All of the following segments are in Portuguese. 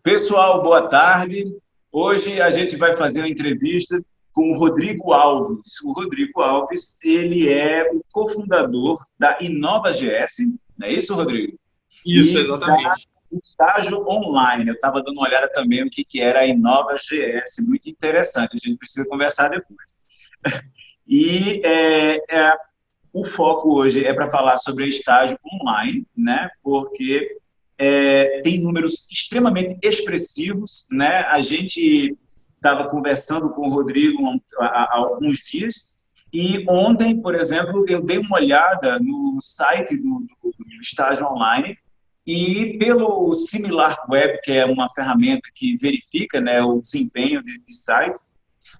Pessoal, boa tarde. Hoje a gente vai fazer uma entrevista com o Rodrigo Alves. O Rodrigo Alves, ele é o cofundador da InovaGS, não é isso, Rodrigo? Isso, E da exatamente. Estágio Online. Eu estava dando uma olhada também no que era a InovaGS, muito interessante, a gente precisa conversar depois. E o foco hoje é para falar sobre estágio online, né? Porque tem números extremamente expressivos, né? A gente estava conversando com o Rodrigo há alguns dias e ontem, por exemplo, eu dei uma olhada no site do estágio online e pelo Similar Web, que é uma ferramenta que verifica, né, o desempenho de sites,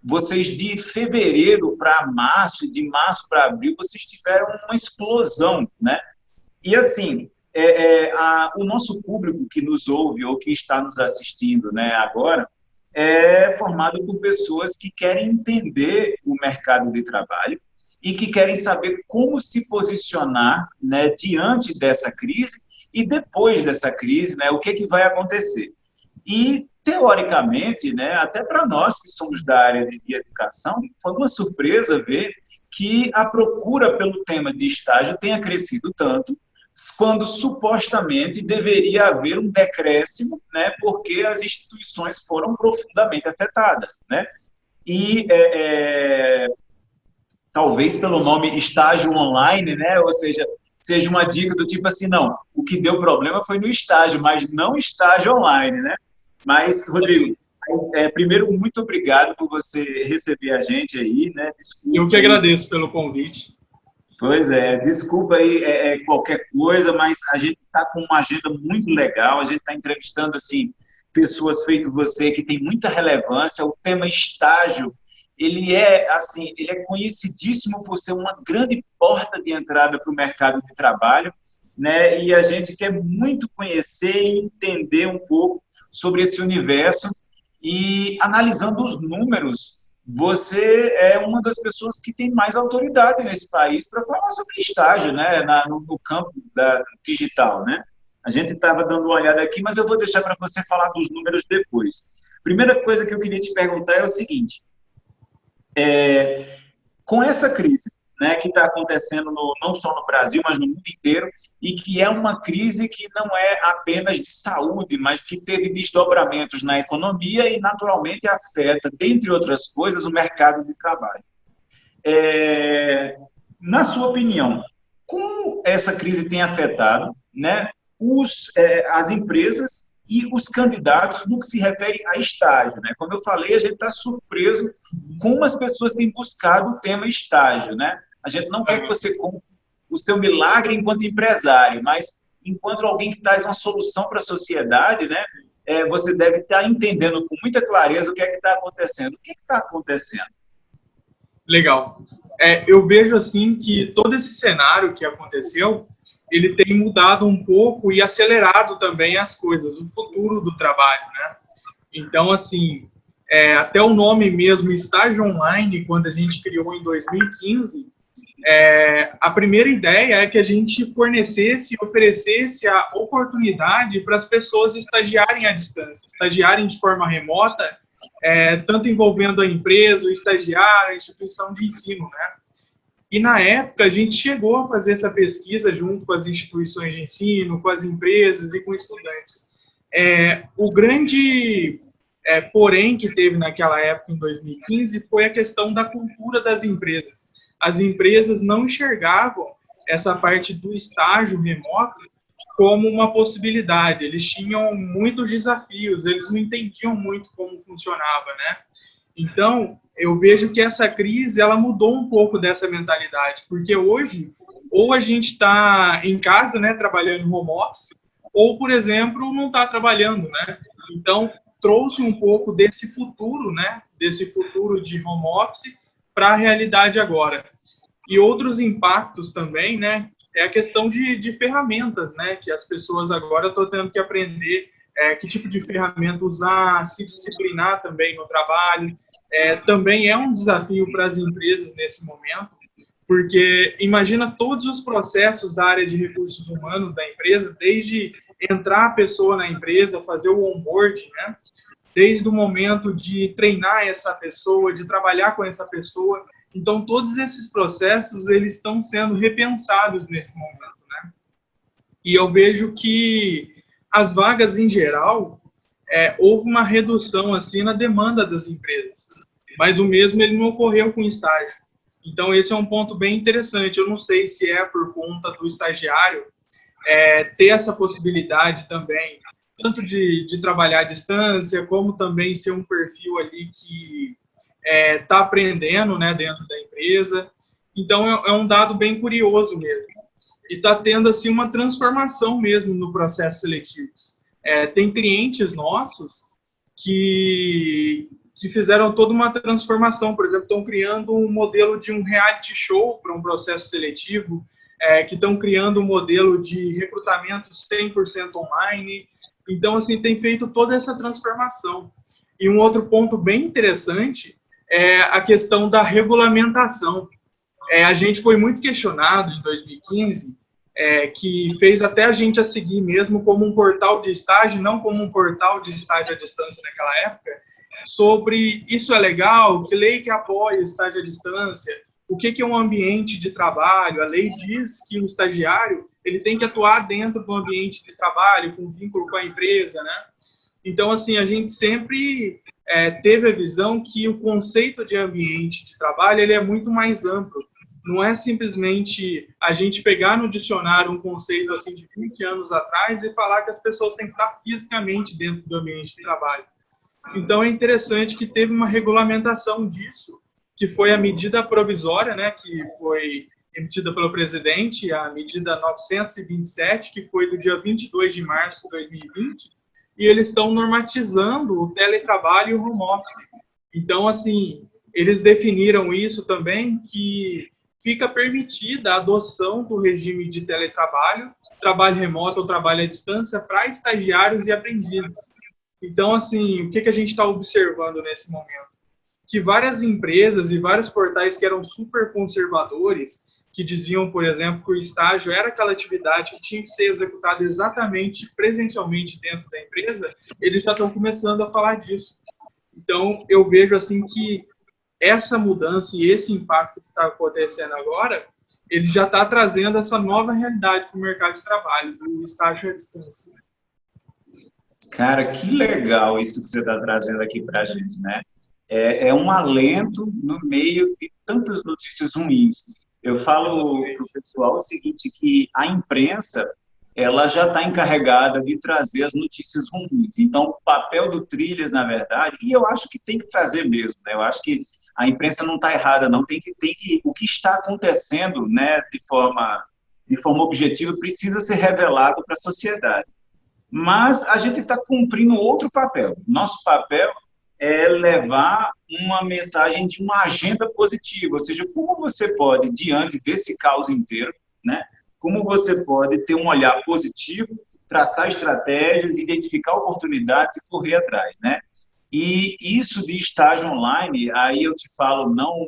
vocês de fevereiro para março, de março para abril, vocês tiveram uma explosão, né? E assim, o nosso público que nos ouve ou que está nos assistindo, né, agora é formado por pessoas que querem entender o mercado de trabalho e que querem saber como se posicionar, né, diante dessa crise e depois dessa crise, né, o que vai acontecer. E, teoricamente, né, até para nós que somos da área de educação, foi uma surpresa ver que a procura pelo tema de estágio tenha crescido tanto, quando supostamente deveria haver um decréscimo, né, porque as instituições foram profundamente afetadas, né? E talvez pelo nome estágio online, né, ou seja uma dica do tipo assim, não, o que deu problema foi no estágio, mas não estágio online, né? Mas, Rodrigo, primeiro, muito obrigado por você receber a gente aí, né? Eu que Desculpa aí. agradeço pelo convite. Pois é, desculpa aí qualquer coisa, mas a gente está com uma agenda muito legal, a gente está entrevistando assim, pessoas feito você que tem muita relevância. O tema estágio, ele é conhecidíssimo por ser uma grande porta de entrada para o mercado de trabalho, né? E a gente quer muito conhecer e entender um pouco sobre esse universo e analisando os números, você é uma das pessoas que tem mais autoridade nesse país para falar sobre estágio, né, no campo digital, né? A gente estava dando uma olhada aqui, mas eu vou deixar para você falar dos números depois. Primeira coisa que eu queria te perguntar é o seguinte: com essa crise, né, que está acontecendo não só no Brasil, mas no mundo inteiro, e que é uma crise que não é apenas de saúde, mas que teve desdobramentos na economia e, naturalmente, afeta, dentre outras coisas, o mercado de trabalho. Na sua opinião, como essa crise tem afetado, né, as empresas e os candidatos no que se refere a estágio, né? Como eu falei, a gente está surpreso como as pessoas têm buscado o tema estágio, né? A gente não quer que você compre o seu milagre enquanto empresário, mas enquanto alguém que traz uma solução para a sociedade, né? Você deve estar entendendo com muita clareza o que é que está acontecendo. O que está acontecendo? Legal. Eu vejo assim que todo esse cenário que aconteceu, ele tem mudado um pouco e acelerado também as coisas, o futuro do trabalho, né? Então, assim, até o nome mesmo, estágio online, quando a gente criou em 2015, a primeira ideia é que a gente fornecesse e oferecesse a oportunidade para as pessoas estagiarem à distância, estagiarem de forma remota, tanto envolvendo a empresa, o estagiário, a instituição de ensino, né? E na época a gente chegou a fazer essa pesquisa junto com as instituições de ensino, com as empresas e com estudantes. O grande porém que teve naquela época, em 2015, foi a questão da cultura das empresas. As empresas não enxergavam essa parte do estágio remoto como uma possibilidade. Eles tinham muitos desafios, eles não entendiam muito como funcionava, né? Então, eu vejo que essa crise, ela mudou um pouco dessa mentalidade, porque hoje, ou a gente está em casa, né, trabalhando em home office, ou, por exemplo, não está trabalhando, né? Então, trouxe um pouco desse futuro, né, desse futuro de home office para a realidade agora. E outros impactos também, né, é a questão de ferramentas, né, que as pessoas agora estão tendo que aprender que tipo de ferramenta usar, se disciplinar também no trabalho. Também é um desafio para as empresas nesse momento, porque imagina todos os processos da área de recursos humanos da empresa, desde entrar a pessoa na empresa, fazer o onboarding, né? Desde o momento de treinar essa pessoa, de trabalhar com essa pessoa. Então, todos esses processos, eles estão sendo repensados nesse momento, né? E eu vejo que as vagas, em geral, houve uma redução, assim, na demanda das empresas. Mas o mesmo ele não ocorreu com estágio. Então, esse é um ponto bem interessante. Eu não sei se é por conta do estagiário ter essa possibilidade também, tanto de trabalhar à distância, como também ser um perfil ali que está aprendendo, né, dentro da empresa. Então, é um dado bem curioso mesmo. E está tendo, assim, uma transformação mesmo no processo seletivo. Tem clientes nossos que fizeram toda uma transformação. Por exemplo, estão criando um modelo de um reality show para um processo seletivo, que estão criando um modelo de recrutamento 100% online. Então, assim, tem feito toda essa transformação. E um outro ponto bem interessante é a questão da regulamentação. A gente foi muito questionado em 2015, que fez até a gente a seguir mesmo como um portal de estágio, não como um portal de estágio à distância naquela época, sobre isso é legal, que lei que apoia o estágio à distância, o que é um ambiente de trabalho. A lei diz que o estagiário ele tem que atuar dentro do ambiente de trabalho, com vínculo com a empresa, né? Então, assim, a gente sempre teve a visão que o conceito de ambiente de trabalho ele é muito mais amplo. Não é simplesmente a gente pegar no dicionário um conceito assim de 20 anos atrás e falar que as pessoas têm que estar fisicamente dentro do ambiente de trabalho. Então, é interessante que teve uma regulamentação disso, que foi a medida provisória, né, que foi emitida pelo presidente, a medida 927, que foi do dia 22 de março de 2020, e eles estão normatizando o teletrabalho e o home office. Então, assim, eles definiram isso também, que fica permitida a adoção do regime de teletrabalho, trabalho remoto ou trabalho à distância para estagiários e aprendizes. Então, assim, o que a gente está observando nesse momento? Que várias empresas e vários portais que eram super conservadores, que diziam, por exemplo, que o estágio era aquela atividade que tinha que ser executada exatamente presencialmente dentro da empresa, eles já estão começando a falar disso. Então, eu vejo assim que essa mudança e esse impacto que está acontecendo agora, ele já está trazendo essa nova realidade para o mercado de trabalho, do estágio à distância. Cara, que legal isso que você está trazendo aqui para a gente, né? É um alento no meio de tantas notícias ruins. Eu falo para o pessoal o seguinte, que a imprensa ela já está encarregada de trazer as notícias ruins. Então, o papel do Trilhas, na verdade, e eu acho que tem que trazer mesmo, né? Eu acho que a imprensa não está errada, não. O que está acontecendo, né, de forma objetiva precisa ser revelado para a sociedade. Mas a gente está cumprindo outro papel. Nosso papel é levar uma mensagem de uma agenda positiva, ou seja, como você pode, diante desse caos inteiro, né, como você pode ter um olhar positivo, traçar estratégias, identificar oportunidades e correr atrás, né? E isso de estágio online, aí eu te falo não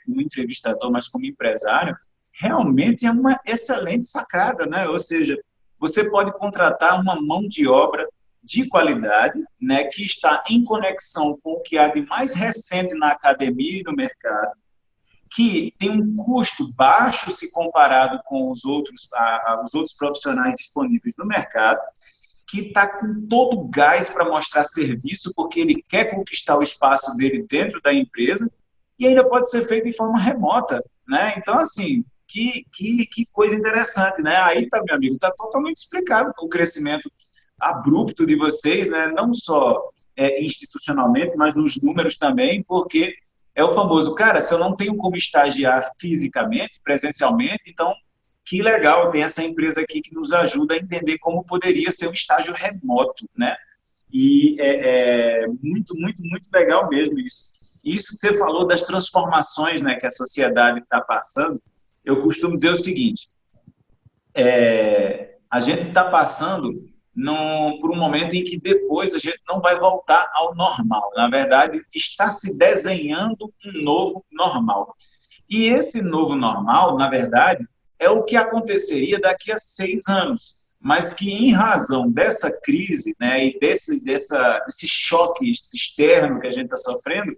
como entrevistador, mas como empresário, realmente é uma excelente sacada, né? Ou seja, você pode contratar uma mão de obra de qualidade, né, que está em conexão com o que há de mais recente na academia e no mercado, que tem um custo baixo se comparado com os outros profissionais disponíveis no mercado, que está com todo o gás para mostrar serviço, porque ele quer conquistar o espaço dele dentro da empresa, e ainda pode ser feito de forma remota, né? Então, assim, que coisa interessante, né? Aí, tá, meu amigo, está totalmente explicado o crescimento abrupto de vocês, né? Não só institucionalmente, mas nos números também, porque é o famoso, cara, se eu não tenho como estagiar fisicamente, presencialmente, então que legal, tem essa empresa aqui que nos ajuda a entender como poderia ser um estágio remoto, né? E é muito, muito, muito legal mesmo isso. Isso que você falou das transformações, né, que a sociedade está passando, eu costumo dizer o seguinte, a gente está passando por um momento em que depois a gente não vai voltar ao normal. Na verdade, está se desenhando um novo normal. E esse novo normal, na verdade, é o que aconteceria daqui a 6 anos. mas que em razão dessa crise, né, e desse choque externo que a gente está sofrendo,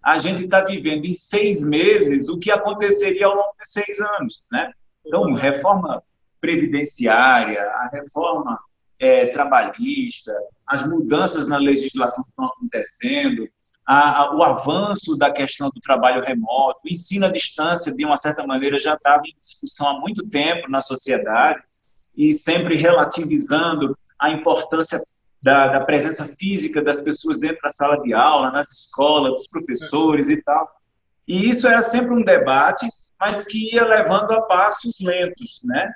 a gente está vivendo em 6 meses o que aconteceria ao longo de 6 anos, né? Então, reforma previdenciária, a reforma trabalhista, as mudanças na legislação que estão acontecendo, o avanço da questão do trabalho remoto, o ensino à distância, de uma certa maneira, já estava em discussão há muito tempo na sociedade, e sempre relativizando a importância da presença física das pessoas dentro da sala de aula, nas escolas, dos professores e tal. E isso era sempre um debate, mas que ia levando a passos lentos, né?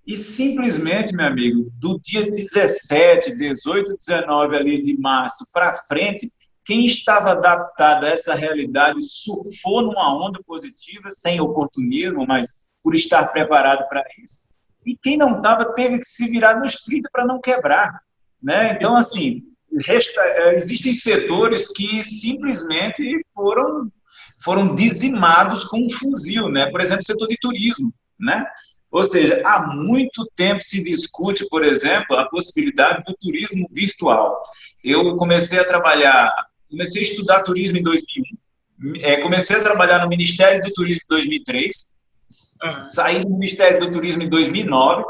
E simplesmente, meu amigo, do dia 17, 18, 19 ali de março para frente, quem estava adaptado a essa realidade surfou numa onda positiva, sem oportunismo, mas por estar preparado para isso. E quem não estava teve que se virar nos 30 para não quebrar, né? Então, assim, existem setores que simplesmente foram dizimados com um fuzil, né? Por exemplo, o setor de turismo, né? Ou seja, há muito tempo se discute, por exemplo, a possibilidade do turismo virtual. Eu comecei a estudar turismo em 2001, comecei a trabalhar no Ministério do Turismo em 2003, saí do Ministério do Turismo em 2009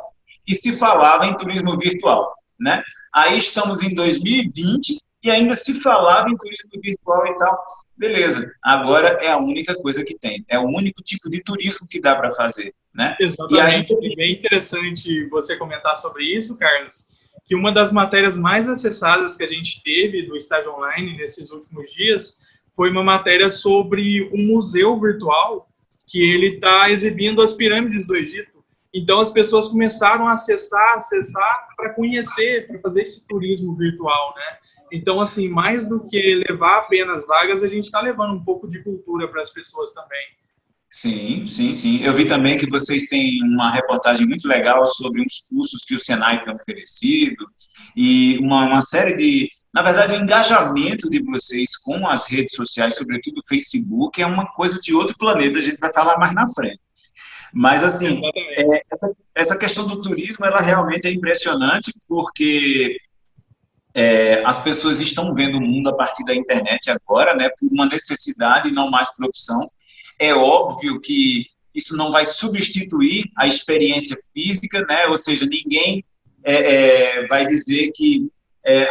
e se falava em turismo virtual, né? Aí estamos em 2020 e ainda se falava em turismo virtual e tal. Beleza, agora é a única coisa que tem. É o único tipo de turismo que dá para fazer, né? Exatamente. E bem interessante você comentar sobre isso, Carlos, que uma das matérias mais acessadas que a gente teve do estágio online nesses últimos dias foi uma matéria sobre um museu virtual que ele está exibindo as pirâmides do Egito. Então, as pessoas começaram a acessar para conhecer, para fazer esse turismo virtual, né? Então, assim, mais do que levar apenas vagas, a gente está levando um pouco de cultura para as pessoas também. Sim, sim, sim. Eu vi também que vocês têm uma reportagem muito legal sobre uns cursos que o Senai tem oferecido e uma série de... Na verdade, o engajamento de vocês com as redes sociais, sobretudo o Facebook, é uma coisa de outro planeta, a gente vai falar mais na frente. Mas, assim, essa questão do turismo, ela realmente é impressionante, porque as pessoas estão vendo o mundo a partir da internet agora, né, por uma necessidade e não mais por opção. É óbvio que isso não vai substituir a experiência física, né, ou seja, ninguém vai dizer que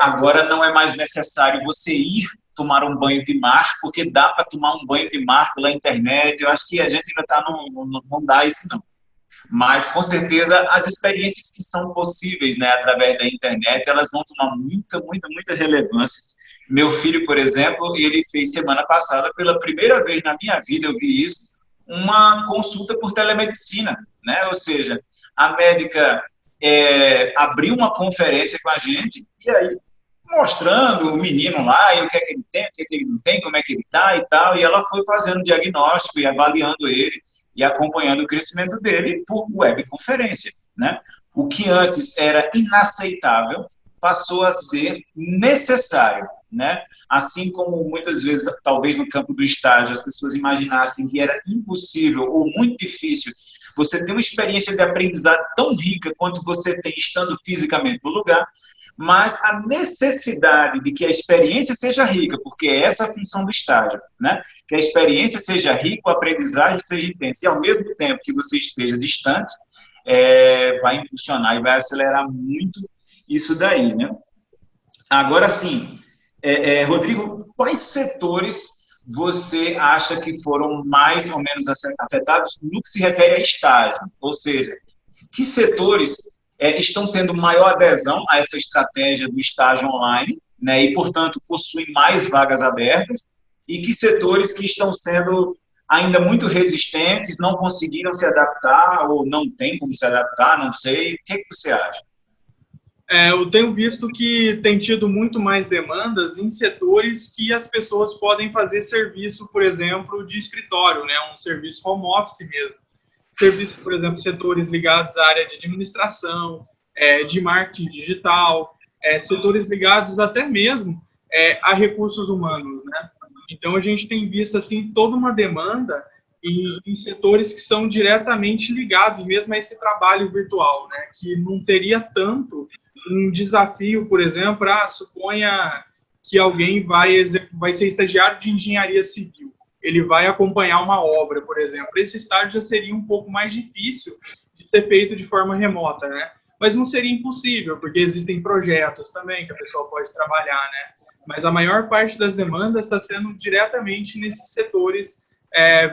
agora não é mais necessário você ir tomar um banho de mar, porque dá para tomar um banho de mar pela internet. Eu acho que a gente ainda está não dá isso, não. Mas, com certeza, as experiências que são possíveis, né, através da internet, elas vão tomar muita relevância. Meu filho, por exemplo, ele fez semana passada, pela primeira vez na minha vida, eu vi isso, uma consulta por telemedicina, né? Ou seja, a médica abriu uma conferência com a gente e aí mostrando o menino lá e o que é que ele tem, o que é que ele não tem, como é que ele está e tal, e ela foi fazendo diagnóstico e avaliando ele e acompanhando o crescimento dele por webconferência, né? O que antes era inaceitável passou a ser necessário, né? Assim como muitas vezes, talvez no campo do estágio, as pessoas imaginassem que era impossível ou muito difícil você ter uma experiência de aprendizado tão rica quanto você tem estando fisicamente no lugar, mas a necessidade de que a experiência seja rica, porque é essa a função do estágio, né? Que a experiência seja rica, a aprendizagem seja intensa, e ao mesmo tempo que você esteja distante, vai impulsionar e vai acelerar muito isso daí, né? Agora sim, Rodrigo, quais setores você acha que foram mais ou menos afetados no que se refere a estágio? Ou seja, que setores estão tendo maior adesão a essa estratégia do estágio online, né, e, portanto, possuem mais vagas abertas, e que setores que estão sendo ainda muito resistentes, não conseguiram se adaptar, ou não tem como se adaptar, não sei. O que é que você acha? Eu tenho visto que tem tido muito mais demandas em setores que as pessoas podem fazer serviço, por exemplo, de escritório, né, um serviço home office mesmo. Serviços, por exemplo, setores ligados à área de administração, de marketing digital, setores ligados até mesmo a recursos humanos, né? Então, a gente tem visto, assim, toda uma demanda e em setores que são diretamente ligados mesmo a esse trabalho virtual, né? Que não teria tanto um desafio, por exemplo, suponha que alguém vai ser estagiário de engenharia civil, ele vai acompanhar uma obra, por exemplo. Esse estágio já seria um pouco mais difícil de ser feito de forma remota, né? Mas não seria impossível, porque existem projetos também que a pessoa pode trabalhar, né? Mas a maior parte das demandas está sendo diretamente nesses setores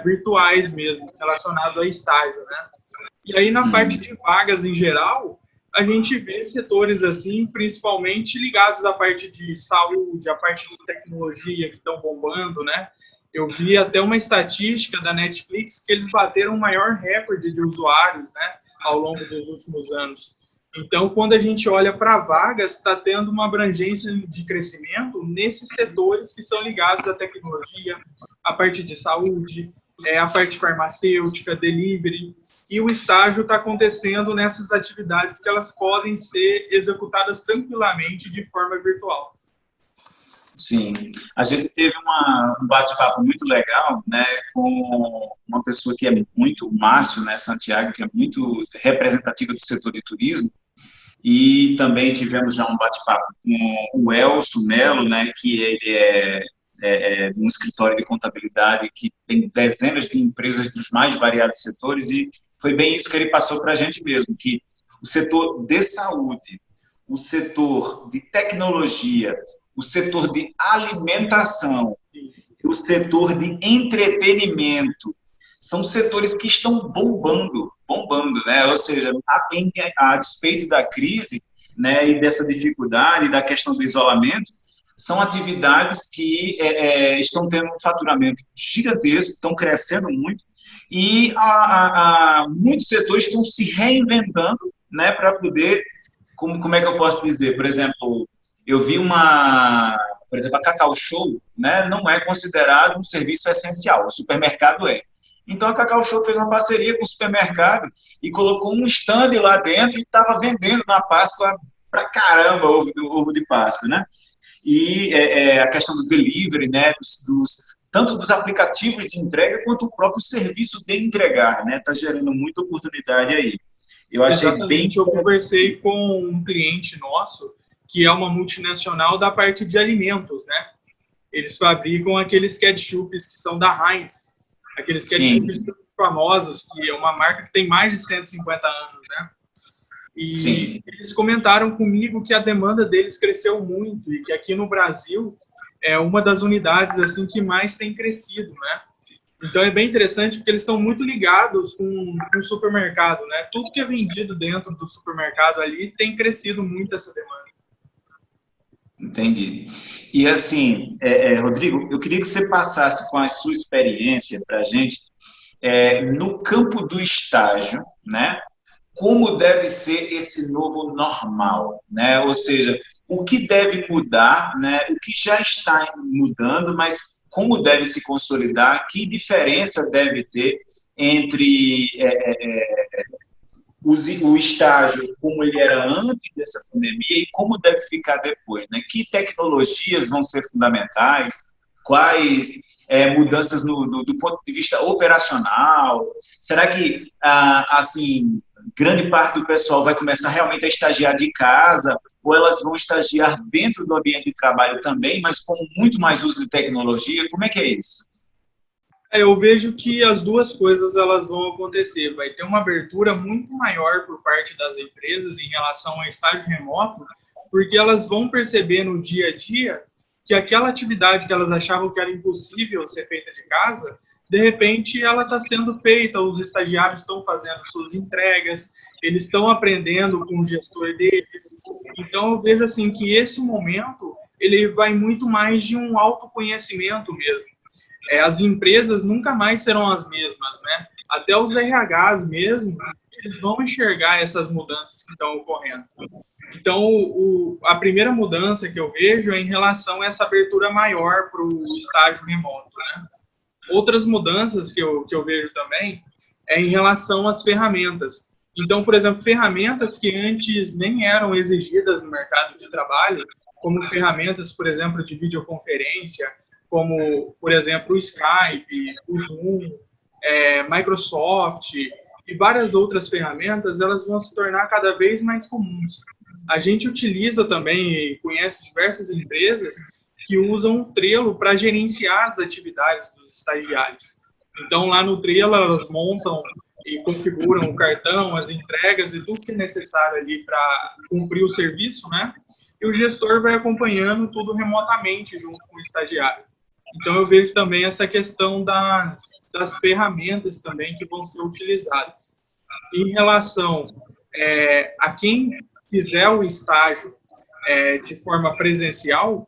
virtuais mesmo, relacionado a estágio, né? E aí, na parte de vagas em geral, a gente vê setores assim, principalmente ligados à parte de saúde, à parte de tecnologia que estão bombando, né? Eu vi até uma estatística da Netflix que eles bateram o maior recorde de usuários, né, ao longo dos últimos anos. Então, quando a gente olha para vagas, está tendo uma abrangência de crescimento nesses setores que são ligados à tecnologia, à parte de saúde, a parte farmacêutica, delivery. E o estágio está acontecendo nessas atividades que elas podem ser executadas tranquilamente de forma virtual. Sim, a gente teve um bate-papo muito legal, né, com uma pessoa que é muito, o Márcio, né, Santiago, que é muito representativa do setor de turismo, e também tivemos já um bate-papo com o Elcio Melo, né, que ele é de um escritório de contabilidade que tem dezenas de empresas dos mais variados setores, e foi bem isso que ele passou para a gente mesmo, que o setor de saúde, o setor de tecnologia, o setor de alimentação, o setor de entretenimento, são setores que estão bombando, né? Ou seja, a despeito da crise, né, e dessa dificuldade, da questão do isolamento, são atividades que estão tendo um faturamento gigantesco, estão crescendo muito, e muitos setores estão se reinventando, né, para poder, como é que eu posso dizer, por exemplo, eu vi por exemplo, a Cacau Show, né, não é considerado um serviço essencial, o supermercado é. Então, a Cacau Show fez uma parceria com o supermercado e colocou um stand lá dentro e estava vendendo na Páscoa pra caramba ovo de Páscoa, né? E a questão do delivery, né, tanto dos aplicativos de entrega quanto o próprio serviço de entregar, né? Está gerando muita oportunidade aí. Eu achei Exatamente, eu conversei com um cliente nosso que é uma multinacional da parte de alimentos, né? Eles fabricam aqueles ketchups que são da Heinz, aqueles ketchups famosos, que é uma marca que tem mais de 150 anos, né? E Sim. Eles comentaram comigo que a demanda deles cresceu muito e que aqui no Brasil é uma das unidades assim que mais tem crescido, né? Então é bem interessante porque eles estão muito ligados com o supermercado, né? Tudo que é vendido dentro do supermercado ali tem crescido muito essa demanda. Entendi. E assim, Rodrigo, eu queria que você passasse com a sua experiência para a gente no campo do estágio, né? Como deve ser esse novo normal, né? Ou seja, o que deve mudar, né? O que já está mudando, mas como deve se consolidar, que diferença deve ter entre o estágio como ele era antes dessa pandemia e como deve ficar depois, né? Que tecnologias vão ser fundamentais, quais mudanças do ponto de vista operacional, será que, assim, grande parte do pessoal vai começar realmente a estagiar de casa, ou elas vão estagiar dentro do ambiente de trabalho também, mas com muito mais uso de tecnologia? Como é que é isso? Eu vejo que as duas coisas elas vão acontecer. Vai ter uma abertura muito maior por parte das empresas em relação ao estágio remoto, porque elas vão perceber no dia a dia que aquela atividade que elas achavam que era impossível ser feita de casa, de repente ela está sendo feita, os estagiários estão fazendo suas entregas, eles estão aprendendo com o gestor deles. Então eu vejo assim que esse momento ele vai muito mais de um autoconhecimento mesmo. As empresas nunca mais serão as mesmas, né? Até os RHs mesmo, eles vão enxergar essas mudanças que estão ocorrendo. Então, a primeira mudança que eu vejo é em relação a essa abertura maior para o estágio remoto, né? Outras mudanças que eu vejo também é em relação às ferramentas. Então, por exemplo, ferramentas que antes nem eram exigidas no mercado de trabalho, como ferramentas, por exemplo, de videoconferência, como, por exemplo, o Skype, o Zoom, Microsoft e várias outras ferramentas, elas vão se tornar cada vez mais comuns. A gente utiliza também e conhece diversas empresas que usam o Trello para gerenciar as atividades dos estagiários. Então, lá no Trello, elas montam e configuram o cartão, as entregas e tudo que é necessário ali para cumprir o serviço, né? E o gestor vai acompanhando tudo remotamente junto com o estagiário. Então, eu vejo também essa questão das ferramentas também que vão ser utilizadas. Em relação a quem fizer o estágio de forma presencial,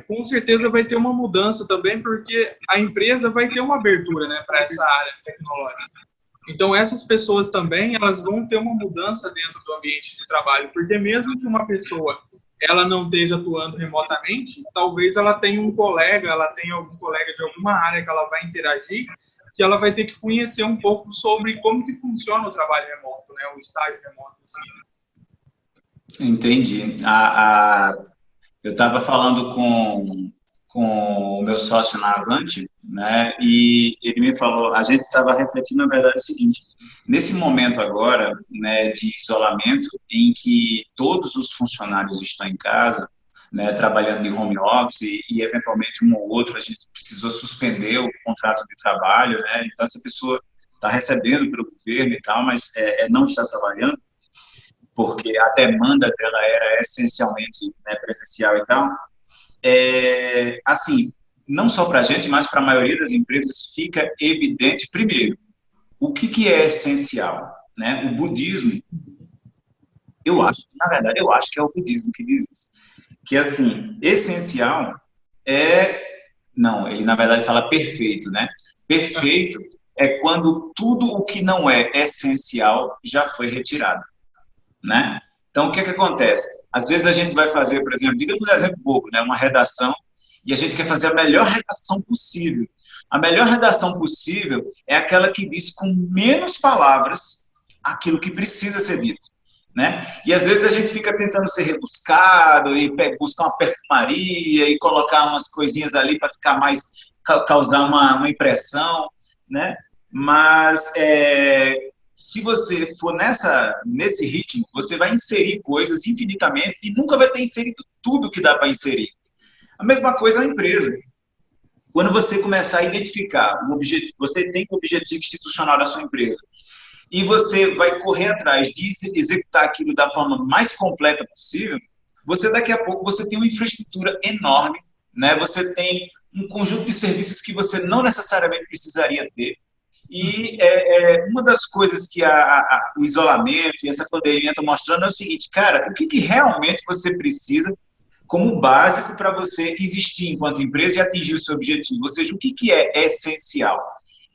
com certeza vai ter uma mudança também, porque a empresa vai ter uma abertura, né, para essa área tecnológica. Então, essas pessoas também, elas vão ter uma mudança dentro do ambiente de trabalho, porque mesmo que uma pessoa ela não esteja atuando remotamente, talvez ela tenha um colega, ela tenha algum colega de alguma área que ela vai interagir, que ela vai ter que conhecer um pouco sobre como que funciona o trabalho remoto, né, o estágio remoto. Assim. Entendi. Eu estava falando com o meu sócio na Avante, né, e ele me falou, a gente estava refletindo, na verdade, o seguinte: nesse momento agora, né, de isolamento, em que todos os funcionários estão em casa, né, trabalhando de home office, e eventualmente um ou outro a gente precisou suspender o contrato de trabalho, né, então essa pessoa está recebendo pelo governo e tal, mas não está trabalhando, porque a demanda dela era essencialmente, né, presencial e tal. Assim, não só para a gente, mas para a maioria das empresas fica evidente, primeiro, o que é essencial, né? O budismo, eu acho, na verdade, eu acho que é o budismo que diz isso, que, assim, essencial não, ele na verdade fala perfeito, né? Perfeito é quando tudo o que não é essencial já foi retirado, né? Então, o que acontece? Às vezes a gente vai fazer, por exemplo, diga um exemplo bobo, né? Uma redação, e a gente quer fazer a melhor redação possível. A melhor redação possível é aquela que diz com menos palavras aquilo que precisa ser dito, né? E às vezes a gente fica tentando ser rebuscado e buscar uma perfumaria e colocar umas coisinhas ali para ficar mais, causar uma impressão, né? Mas se você for nesse ritmo, você vai inserir coisas infinitamente e nunca vai ter inserido tudo que dá para inserir. A mesma coisa na empresa. Quando você começar a identificar um objetivo, você tem um objetivo institucional da sua empresa e você vai correr atrás de executar aquilo da forma mais completa possível, você daqui a pouco você tem uma infraestrutura enorme, né? Você tem um conjunto de serviços que você não necessariamente precisaria ter. E uma das coisas que o isolamento e essa pandemia estão mostrando é o seguinte: cara, o que realmente você precisa como básico para você existir enquanto empresa e atingir o seu objetivo? Ou seja, o que é essencial?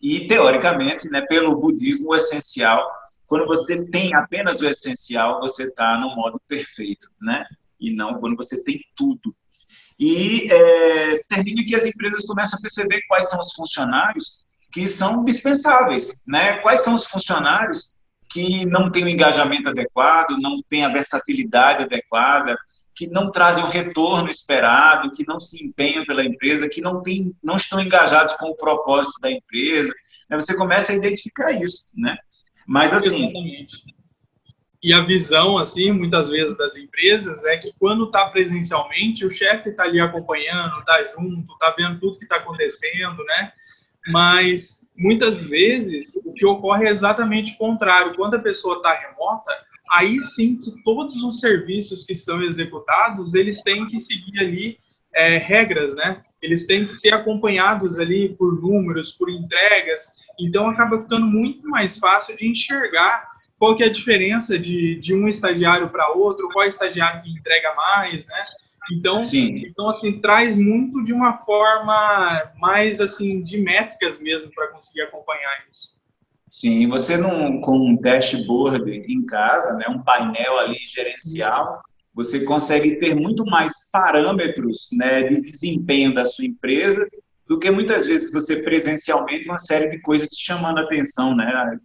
E, teoricamente, né, pelo budismo, o essencial, quando você tem apenas o essencial, você está no modo perfeito, né? E não quando você tem tudo. E termina que as empresas começam a perceber quais são os funcionários que são dispensáveis, né? Quais são os funcionários que não têm o engajamento adequado, não têm a versatilidade adequada, que não trazem o retorno esperado, que não se empenham pela empresa, que não estão engajados com o propósito da empresa. Você começa a identificar isso, né? Mas assim... Exatamente. E a visão, assim, muitas vezes das empresas é que quando está presencialmente, o chefe está ali acompanhando, está junto, está vendo tudo que está acontecendo, né? Mas, muitas vezes, o que ocorre é exatamente o contrário. Quando a pessoa está remota, aí sim que todos os serviços que são executados, eles têm que seguir ali regras, né? Eles têm que ser acompanhados ali por números, por entregas. Então, acaba ficando muito mais fácil de enxergar qual que é a diferença de um estagiário para outro, qual é o estagiário que entrega mais, né? Então, assim, traz muito de uma forma mais, assim, de métricas mesmo para conseguir acompanhar isso. Sim, você com um dashboard em casa, né, um painel ali gerencial, você consegue ter muito mais parâmetros, né, de desempenho da sua empresa do que muitas vezes você presencialmente uma série de coisas te chamando a atenção, né?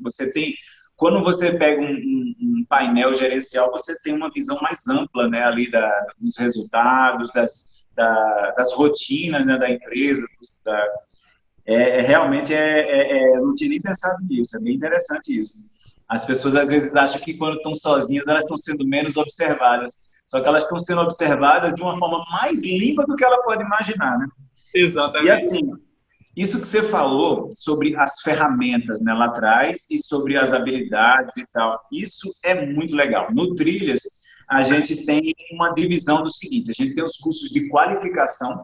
Quando você pega um painel gerencial, você tem uma visão mais ampla, né, ali dos resultados, das rotinas, né, da empresa, Realmente, eu não tinha nem pensado nisso, é bem interessante isso. As pessoas às vezes acham que quando estão sozinhas elas estão sendo menos observadas, só que elas estão sendo observadas de uma forma mais limpa do que ela pode imaginar, né? E Exatamente. assim, isso que você falou sobre as ferramentas, né, lá atrás e sobre as habilidades e tal, isso é muito legal. No Trilhas, a gente tem uma divisão do seguinte: a gente tem os cursos de qualificação,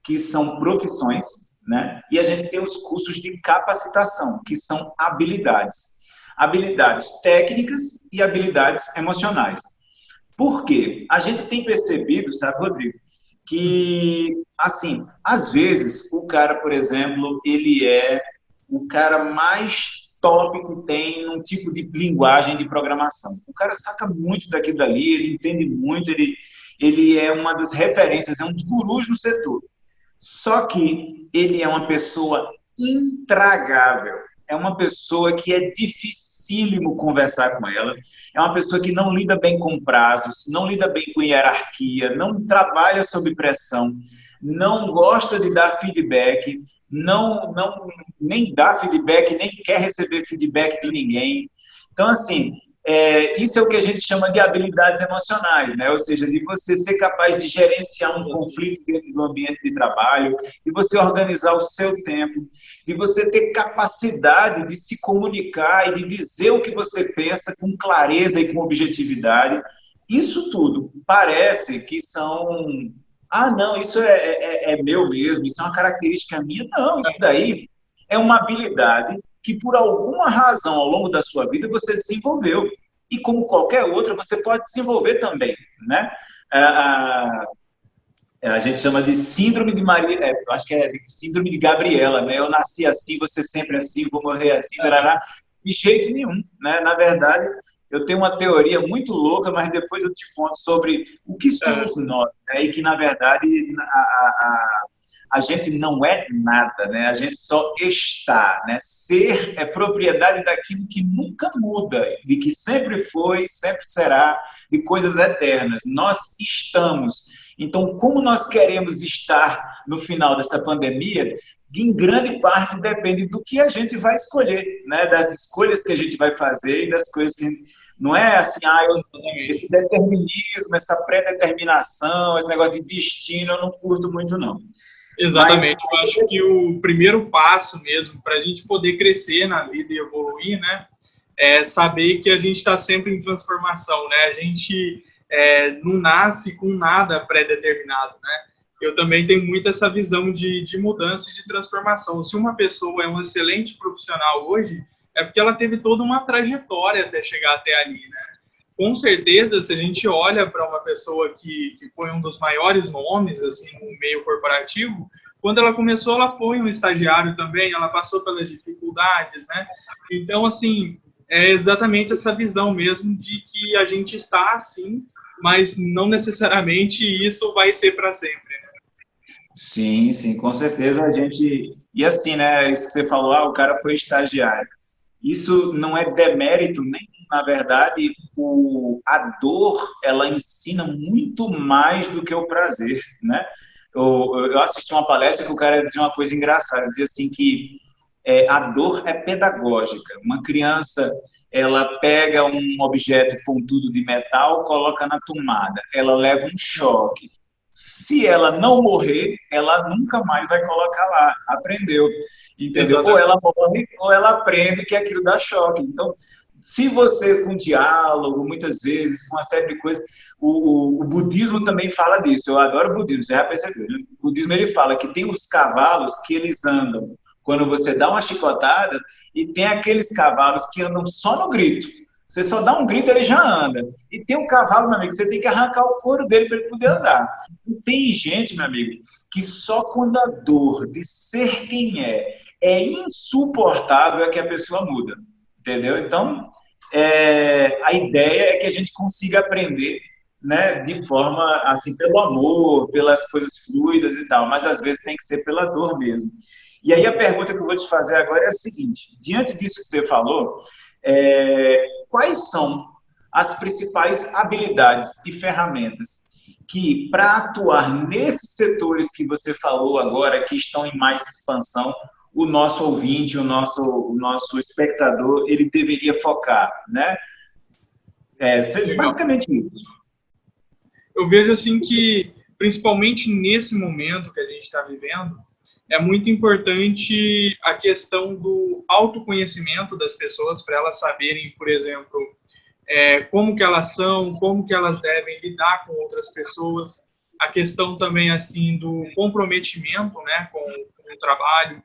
que são profissões, né? E a gente tem os cursos de capacitação, que são habilidades. Habilidades técnicas e habilidades emocionais. Por quê? A gente tem percebido, sabe, Rodrigo, que, assim, às vezes o cara, por exemplo, ele é o cara mais top que tem um tipo de linguagem de programação. O cara saca muito daquilo dali, ele entende muito, ele é uma das referências, é um dos gurus no setor. Só que ele é uma pessoa intragável. É uma pessoa que é dificílimo conversar com ela. É uma pessoa que não lida bem com prazos, não lida bem com hierarquia, não trabalha sob pressão, não gosta de dar feedback, nem dá feedback, nem quer receber feedback de ninguém. Então, assim, isso é o que a gente chama de habilidades emocionais, né? Ou seja, de você ser capaz de gerenciar um conflito dentro do ambiente de trabalho, de você organizar o seu tempo, de você ter capacidade de se comunicar e de dizer o que você pensa com clareza e com objetividade. Isso tudo parece que são... Ah, não, isso é meu mesmo, isso é uma característica minha. Não, isso daí é uma habilidade que por alguma razão ao longo da sua vida você desenvolveu. E como qualquer outra, você pode desenvolver também, né? A gente chama de síndrome de Maria, eu acho que é síndrome de Gabriela, né? Eu nasci assim, você sempre assim, vou morrer assim, tarará. De jeito nenhum, né? Na verdade, eu tenho uma teoria muito louca, mas depois eu te conto sobre o que somos nós, né? E que, na verdade, a gente não é nada, né? A gente só está, né? Ser é propriedade daquilo que nunca muda, de que sempre foi, sempre será, de coisas eternas. Nós estamos. Então, como nós queremos estar no final dessa pandemia, em grande parte depende do que a gente vai escolher, né? Das escolhas que a gente vai fazer e das coisas que a gente... Não é assim, esse determinismo, essa pré-determinação, esse negócio de destino, eu não curto muito, não. Exatamente, eu acho que o primeiro passo mesmo para a gente poder crescer na vida e evoluir, né, é saber que a gente está sempre em transformação, né? A gente não nasce com nada pré-determinado, né? Eu também tenho muito essa visão de mudança e de transformação. Se uma pessoa é um excelente profissional hoje, é porque ela teve toda uma trajetória até chegar até ali, né? Com certeza, se a gente olha para uma pessoa que foi um dos maiores nomes assim no meio corporativo, quando ela começou, ela foi um estagiário também, ela passou pelas dificuldades, né? Então, assim, é exatamente essa visão mesmo de que a gente está assim, mas não necessariamente isso vai ser para sempre, né? Sim, sim, com certeza a gente... E assim, né, isso que você falou, o cara foi estagiário. Isso não é demérito, nem, na verdade, a dor, ela ensina muito mais do que o prazer, né? Eu assisti uma palestra que o cara dizia uma coisa engraçada, dizia assim que a dor é pedagógica. Uma criança, ela pega um objeto pontudo de metal, coloca na tomada, ela leva um choque. Se ela não morrer, ela nunca mais vai colocar lá. Aprendeu, entendeu? Ou ela morre, ou ela aprende que aquilo dá choque. Então, se você, com diálogo, muitas vezes, com uma série de coisas... O budismo também fala disso. Eu adoro o budismo, você já percebeu, né? O budismo, ele fala que tem os cavalos que eles andam quando você dá uma chicotada, e tem aqueles cavalos que andam só no grito. Você só dá um grito, ele já anda. E tem um cavalo, meu amigo, que você tem que arrancar o couro dele para ele poder andar. E tem gente, meu amigo, que só quando a dor de ser quem é insuportável é que a pessoa muda. Entendeu? Então, a ideia é que a gente consiga aprender, né, de forma, assim, pelo amor, pelas coisas fluidas e tal, mas às vezes tem que ser pela dor mesmo. E aí a pergunta que eu vou te fazer agora é a seguinte: diante disso que você falou, quais são as principais habilidades e ferramentas que, para atuar nesses setores que você falou agora, que estão em mais expansão, o nosso ouvinte, o nosso espectador, ele deveria focar, né? Basicamente isso. Eu vejo assim que, principalmente nesse momento que a gente está vivendo, é muito importante a questão do autoconhecimento das pessoas para elas saberem, por exemplo, como que elas são, como que elas devem lidar com outras pessoas, a questão também assim do comprometimento, né, com o trabalho,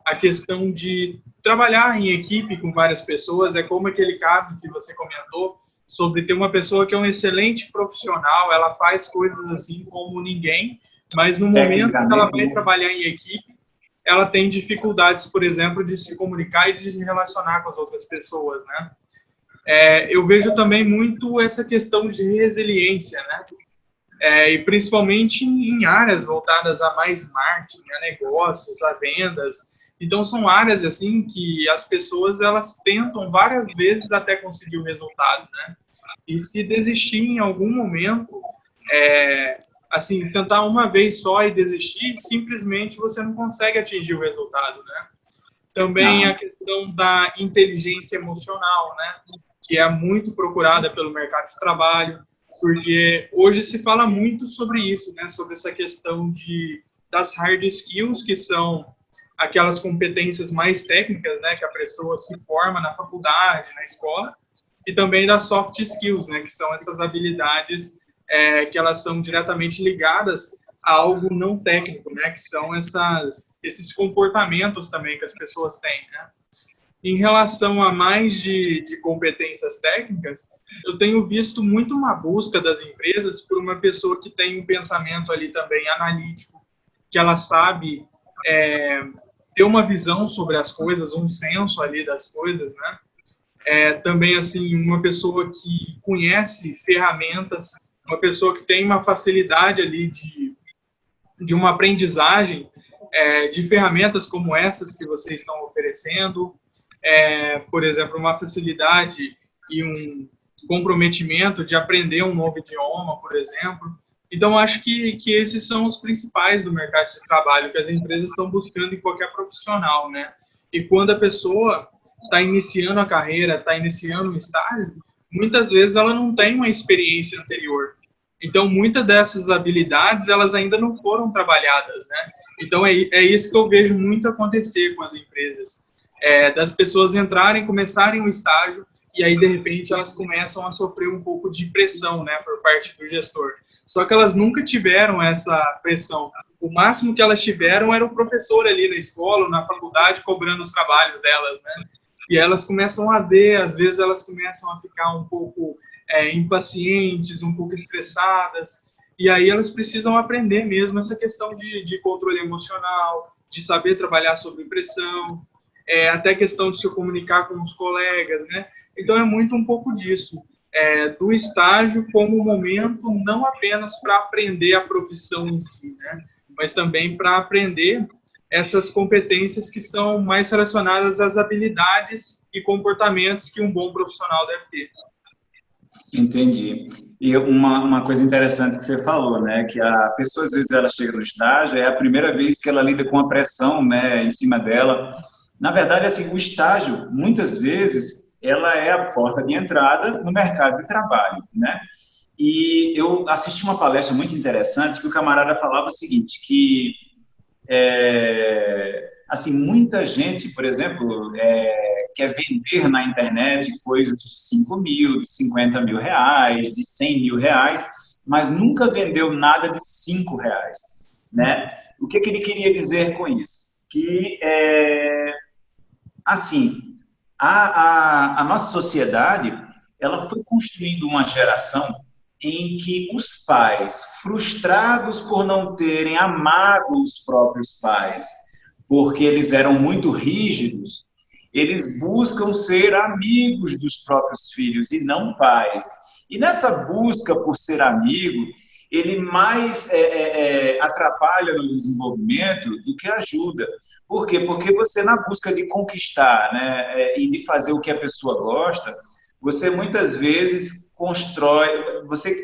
a questão de trabalhar em equipe com várias pessoas, como aquele caso que você comentou sobre ter uma pessoa que é um excelente profissional, ela faz coisas assim como ninguém, mas no momento que ela vai trabalhar em equipe, ela tem dificuldades, por exemplo, de se comunicar e de se relacionar com as outras pessoas, né? Eu vejo também muito essa questão de resiliência, né? E principalmente em áreas voltadas a mais marketing, a negócios, a vendas. Então, são áreas assim que as pessoas elas tentam várias vezes até conseguir o resultado, né? E se desistir em algum momento, assim, tentar uma vez só e desistir, simplesmente você não consegue atingir o resultado, né? Também a questão da inteligência emocional, né? Que é muito procurada pelo mercado de trabalho, porque hoje se fala muito sobre isso, né? Sobre essa questão das hard skills, que são aquelas competências mais técnicas, né? Que a pessoa se forma na faculdade, na escola, e também das soft skills, né? Que são essas habilidades que elas são diretamente ligadas a algo não técnico, né? Que são esses comportamentos também que as pessoas têm, né? Em relação a mais de competências técnicas, eu tenho visto muito uma busca das empresas por uma pessoa que tem um pensamento ali também analítico, que ela sabe ter uma visão sobre as coisas, um senso ali das coisas, né? Também, assim, uma pessoa que conhece ferramentas, uma pessoa que tem uma facilidade ali de uma aprendizagem de ferramentas como essas que vocês estão oferecendo, por exemplo, uma facilidade e um comprometimento de aprender um novo idioma, por exemplo. Então, acho que esses são os principais do mercado de trabalho que as empresas estão buscando em qualquer profissional, né? E quando a pessoa está iniciando a carreira, está iniciando um estágio, muitas vezes ela não tem uma experiência anterior. Então, muitas dessas habilidades, elas ainda não foram trabalhadas, né? Então, é isso que eu vejo muito acontecer com as empresas. Das pessoas entrarem, começarem um estágio, e aí, de repente, elas começam a sofrer um pouco de pressão, né, por parte do gestor. Só que elas nunca tiveram essa pressão. O máximo que elas tiveram era o professor ali na escola, na faculdade, cobrando os trabalhos delas, né? E elas começam a ver, às vezes elas começam a ficar um pouco impacientes, um pouco estressadas, e aí elas precisam aprender mesmo essa questão de controle emocional, de saber trabalhar sob pressão, até questão de se comunicar com os colegas, né? Então é muito um pouco disso, do estágio como momento não apenas para aprender a profissão em si, né? Mas também para aprender essas competências que são mais relacionadas às habilidades e comportamentos que um bom profissional deve ter. Entendi. E uma coisa interessante que você falou, né, que a pessoa às vezes ela chega no estágio, é a primeira vez que ela lida com a pressão, né, em cima dela. Na verdade, assim, o estágio, muitas vezes, ela é a porta de entrada no mercado de trabalho, né? E eu assisti uma palestra muito interessante que o camarada falava o seguinte, que assim, muita gente, por exemplo, quer vender na internet coisas de 5 mil, de 50 mil reais, de 100 mil reais, mas nunca vendeu nada de 5 reais, né? O que ele queria dizer com isso? Que, assim, a nossa sociedade, ela foi construindo uma geração em que os pais, frustrados por não terem amado os próprios pais, porque eles eram muito rígidos, eles buscam ser amigos dos próprios filhos e não pais. E nessa busca por ser amigo, ele mais atrapalha no desenvolvimento do que ajuda. Por quê? Porque você, na busca de conquistar, né, e de fazer o que a pessoa gosta, você muitas vezes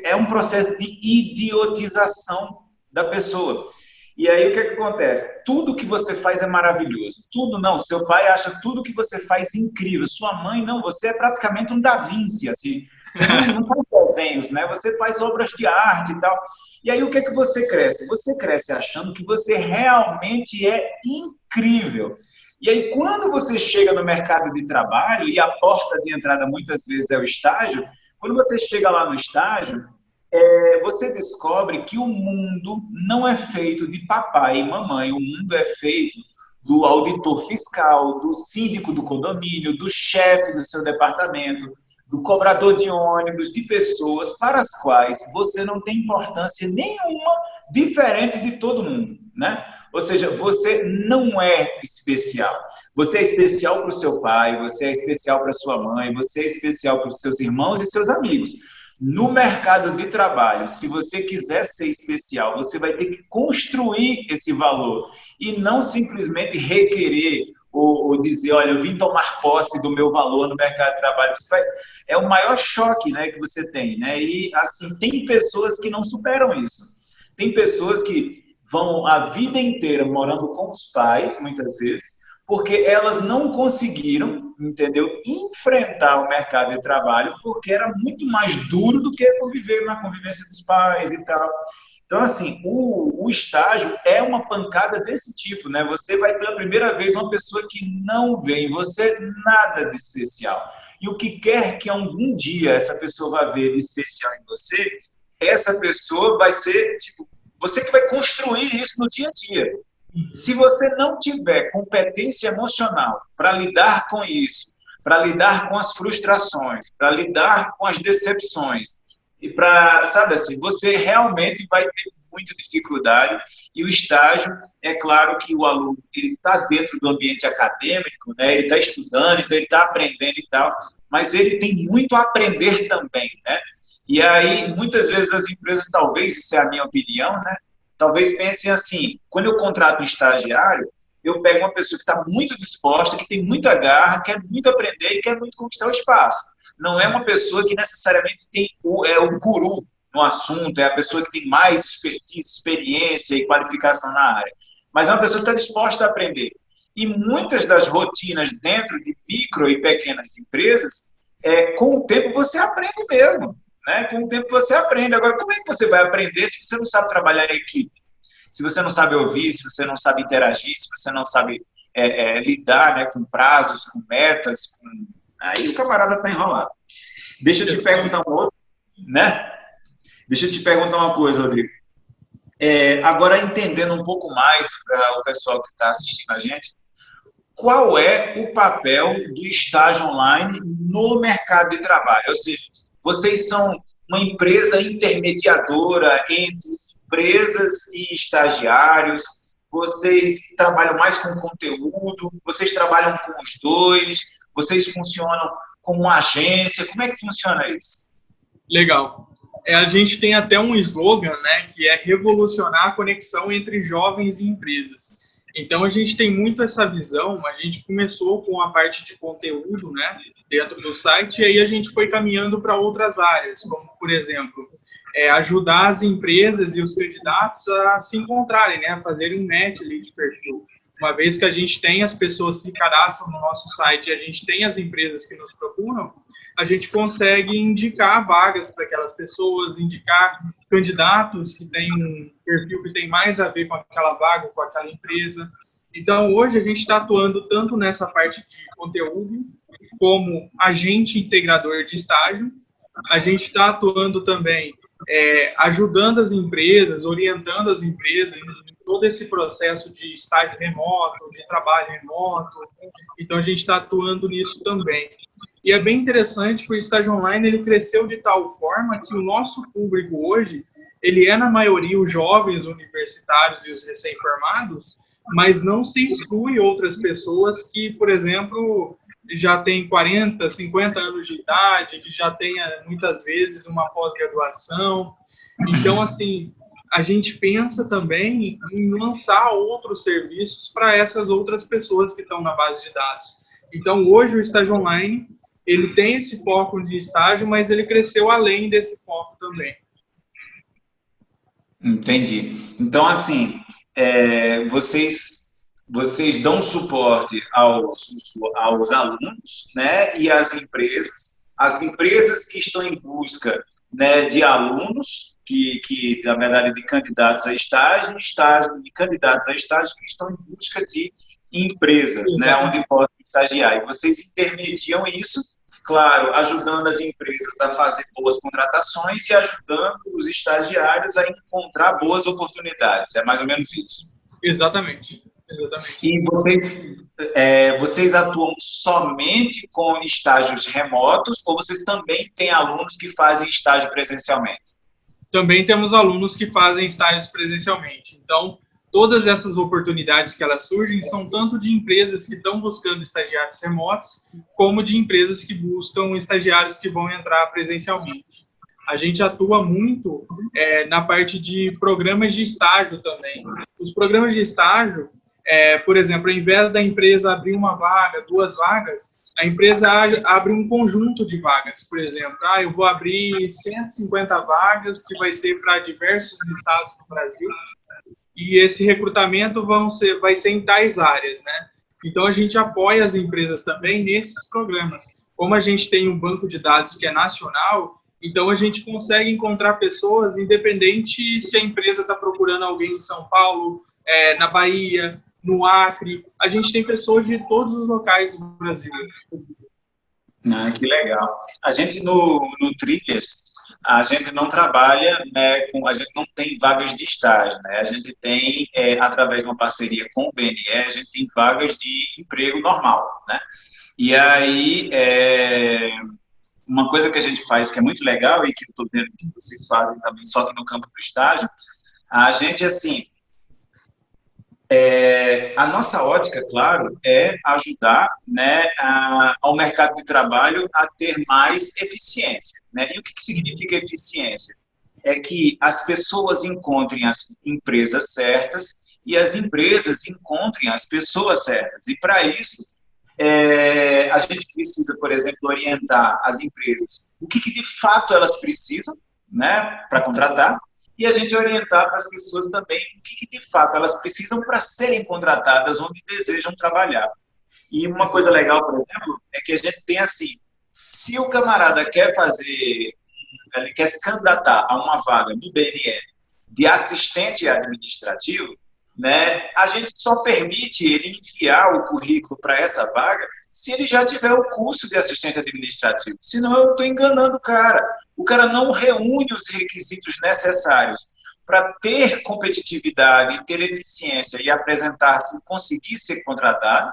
é um processo de idiotização da pessoa. E aí o que acontece? Tudo que você faz é maravilhoso. Tudo não. Seu pai acha tudo que você faz incrível. Sua mãe não. Você é praticamente um Da Vinci, assim. Você não faz desenhos, né? Você faz obras de arte e tal. E aí o que você cresce? Você cresce achando que você realmente é incrível. E aí quando você chega no mercado de trabalho, e a porta de entrada muitas vezes é o estágio, quando você chega lá no estágio, você descobre que o mundo não é feito de papai e mamãe, o mundo é feito do auditor fiscal, do síndico do condomínio, do chefe do seu departamento, do cobrador de ônibus, de pessoas para as quais você não tem importância nenhuma diferente de todo mundo, né? Ou seja, você não é especial. Você é especial para o seu pai, você é especial para sua mãe, você é especial para os seus irmãos e seus amigos. No mercado de trabalho, se você quiser ser especial, você vai ter que construir esse valor e não simplesmente requerer ou dizer, olha, eu vim tomar posse do meu valor no mercado de trabalho. É o maior choque, né, que você tem, né? E assim, tem pessoas que não superam isso. Tem pessoas que vão a vida inteira morando com os pais, muitas vezes, porque elas não conseguiram, entendeu, enfrentar o mercado de trabalho, porque era muito mais duro do que conviver na convivência dos pais e tal. Então, assim, o estágio é uma pancada desse tipo, né? Você vai pela primeira vez uma pessoa que não vê em você nada de especial. E o que quer que algum dia essa pessoa vá ver de especial em você, essa pessoa vai ser, tipo, você que vai construir isso no dia a dia. Se você não tiver competência emocional para lidar com isso, para lidar com as frustrações, para lidar com as decepções, e para, sabe assim, você realmente vai ter muita dificuldade. E o estágio, é claro que o aluno ele está dentro do ambiente acadêmico, né? Ele está estudando, então ele está aprendendo e tal, mas ele tem muito a aprender também, né? E aí, muitas vezes as empresas, talvez, isso é a minha opinião, né? Talvez pensem assim, quando eu contrato um estagiário, eu pego uma pessoa que está muito disposta, que tem muita garra, quer muito aprender e quer muito conquistar o espaço. Não é uma pessoa que necessariamente tem o guru no assunto, é a pessoa que tem mais expertise, experiência e qualificação na área. Mas é uma pessoa que está disposta a aprender. E muitas das rotinas dentro de micro e pequenas empresas, com o tempo você aprende mesmo. Né? Com o tempo você aprende. Agora, como é que você vai aprender se você não sabe trabalhar em equipe? Se você não sabe ouvir, se você não sabe interagir, se você não sabe lidar, né, com prazos, com metas, aí o camarada está enrolado. Deixa eu te perguntar um outro, né? Deixa eu te perguntar uma coisa, Rodrigo. Agora, entendendo um pouco mais para o pessoal que está assistindo a gente, qual é o papel do estágio online no mercado de trabalho? Ou seja, vocês são uma empresa intermediadora entre empresas e estagiários, vocês trabalham mais com conteúdo, vocês trabalham com os dois, vocês funcionam como uma agência, como é que funciona isso? Legal. A gente tem até um slogan, né, que é revolucionar a conexão entre jovens e empresas. Então, a gente tem muito essa visão, a gente começou com a parte de conteúdo, né, dentro do site, e aí a gente foi caminhando para outras áreas, como, por exemplo, ajudar as empresas e os candidatos a se encontrarem, né, a fazerem um match ali de perfil. Uma vez que a gente tem as pessoas que se cadastram no nosso site e a gente tem as empresas que nos procuram, a gente consegue indicar vagas para aquelas pessoas, indicar candidatos que têm um perfil que tem mais a ver com aquela vaga, com aquela empresa. Então, hoje a gente está atuando tanto nessa parte de conteúdo, como agente integrador de estágio. A gente está atuando também ajudando as empresas, orientando as empresas em todo esse processo de estágio remoto, de trabalho remoto. Então, a gente está atuando nisso também. E é bem interessante que o estágio online ele cresceu de tal forma que o nosso público hoje, ele é na maioria os jovens universitários e os recém-formados, mas não se exclui outras pessoas que, por exemplo, já têm 40, 50 anos de idade, que já têm muitas vezes uma pós-graduação. Então, assim, a gente pensa também em lançar outros serviços para essas outras pessoas que estão na base de dados. Então, hoje o estágio online, ele tem esse foco de estágio, mas ele cresceu além desse foco também. Entendi. Então, assim, vocês dão suporte aos alunos, né, e às empresas. As empresas que estão em busca, né, de alunos, na verdade, de candidatos a estágio, de candidatos a estágio que estão em busca de empresas, né, onde podem estagiar. E vocês intermediam isso, claro, ajudando as empresas a fazer boas contratações e ajudando os estagiários a encontrar boas oportunidades. É mais ou menos isso. Exatamente. Exatamente. E vocês atuam somente com estágios remotos ou vocês também têm alunos que fazem estágio presencialmente? Também temos alunos que fazem estágios presencialmente. Então, todas essas oportunidades que elas surgem são tanto de empresas que estão buscando estagiários remotos, como de empresas que buscam estagiários que vão entrar presencialmente. A gente atua muito na parte de programas de estágio também. Os programas de estágio, por exemplo, ao invés da empresa abrir uma vaga, 2 vagas, a empresa abre um conjunto de vagas. Por exemplo, eu vou abrir 150 vagas, que vai ser para diversos estados do Brasil, e esse recrutamento vai ser em tais áreas, né? Então, a gente apoia as empresas também nesses programas. Como a gente tem um banco de dados que é nacional, então a gente consegue encontrar pessoas, independente se a empresa está procurando alguém em São Paulo, na Bahia, no Acre. A gente tem pessoas de todos os locais do Brasil. Que legal. A gente no Trilhas, a gente não trabalha, né, a gente não tem vagas de estágio, né? A gente tem, através de uma parceria com o BNE, a gente tem vagas de emprego normal, né? E aí, uma coisa que a gente faz que é muito legal e que eu estou vendo que vocês fazem também, só que no campo do estágio, a gente, assim, a nossa ótica, claro, é ajudar, né, ao mercado de trabalho a ter mais eficiência, né? E o que significa eficiência? É que as pessoas encontrem as empresas certas e as empresas encontrem as pessoas certas. E, para isso, a gente precisa, por exemplo, orientar as empresas o que de fato elas precisam, né, para contratar, e a gente orientar para as pessoas também o que de fato elas precisam para serem contratadas onde desejam trabalhar. E uma coisa legal, por exemplo, é que a gente tem assim, se o camarada ele quer se candidatar a uma vaga no BNE de assistente administrativo, né, a gente só permite ele enviar o currículo para essa vaga se ele já tiver o curso de assistente administrativo. Senão eu estou enganando o cara. O cara não reúne os requisitos necessários para ter competitividade, ter eficiência e apresentar-se, conseguir ser contratado.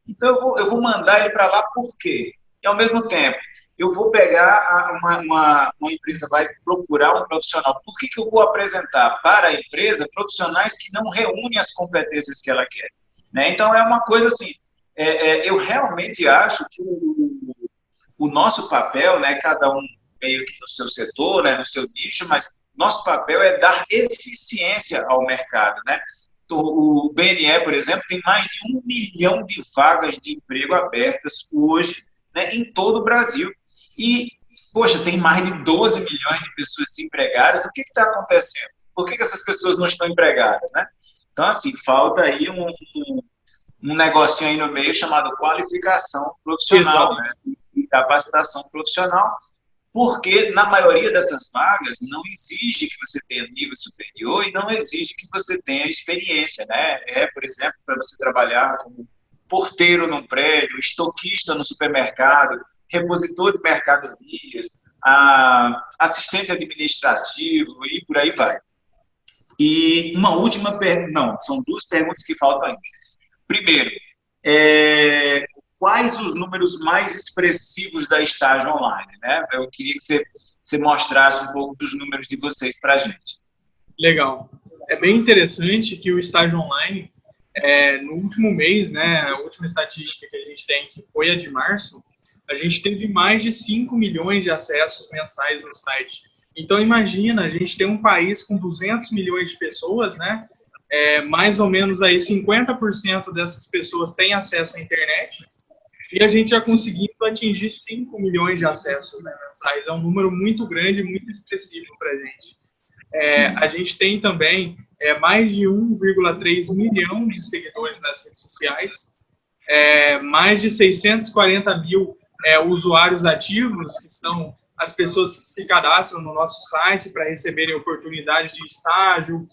Então eu vou mandar ele para lá por quê? E ao mesmo tempo, eu vou pegar uma empresa, vai procurar um profissional. Por que eu vou apresentar para a empresa profissionais que não reúnem as competências que ela quer? Né? Então, é uma coisa assim, eu realmente acho que o nosso papel, né, cada um meio que no seu setor, né, no seu nicho, mas nosso papel é dar eficiência ao mercado. Né? O BNE, por exemplo, tem mais de 1 milhão de vagas de emprego abertas hoje, né, em todo o Brasil. E, poxa, tem mais de 12 milhões de pessoas desempregadas. O que está acontecendo? Por que essas pessoas não estão empregadas, né? Então, assim, falta aí um negocinho aí no meio chamado qualificação profissional, né? E capacitação profissional, porque na maioria dessas vagas não exige que você tenha nível superior e não exige que você tenha experiência, né? Por exemplo, para você trabalhar como porteiro num prédio, estoquista no supermercado, repositor de mercadorias, assistente administrativo e por aí vai. E uma última pergunta, não, são 2 perguntas que faltam ainda. Primeiro, quais os números mais expressivos da estágio online? Né? Eu queria que você mostrasse um pouco dos números de vocês para a gente. Legal. É bem interessante que o estágio online, no último mês, né, a última estatística que a gente tem, que foi a de março, a gente teve mais de 5 milhões de acessos mensais no site. Então, imagina, a gente tem um país com 200 milhões de pessoas, né? Mais ou menos aí 50% dessas pessoas têm acesso à internet, e a gente já conseguiu atingir 5 milhões de acessos, né, mensais. É um número muito grande, muito expressivo para a gente. A gente tem também mais de 1,3 milhão de seguidores nas redes sociais, mais de 640 mil usuários ativos, que são as pessoas que se cadastram no nosso site para receberem oportunidades de estágio,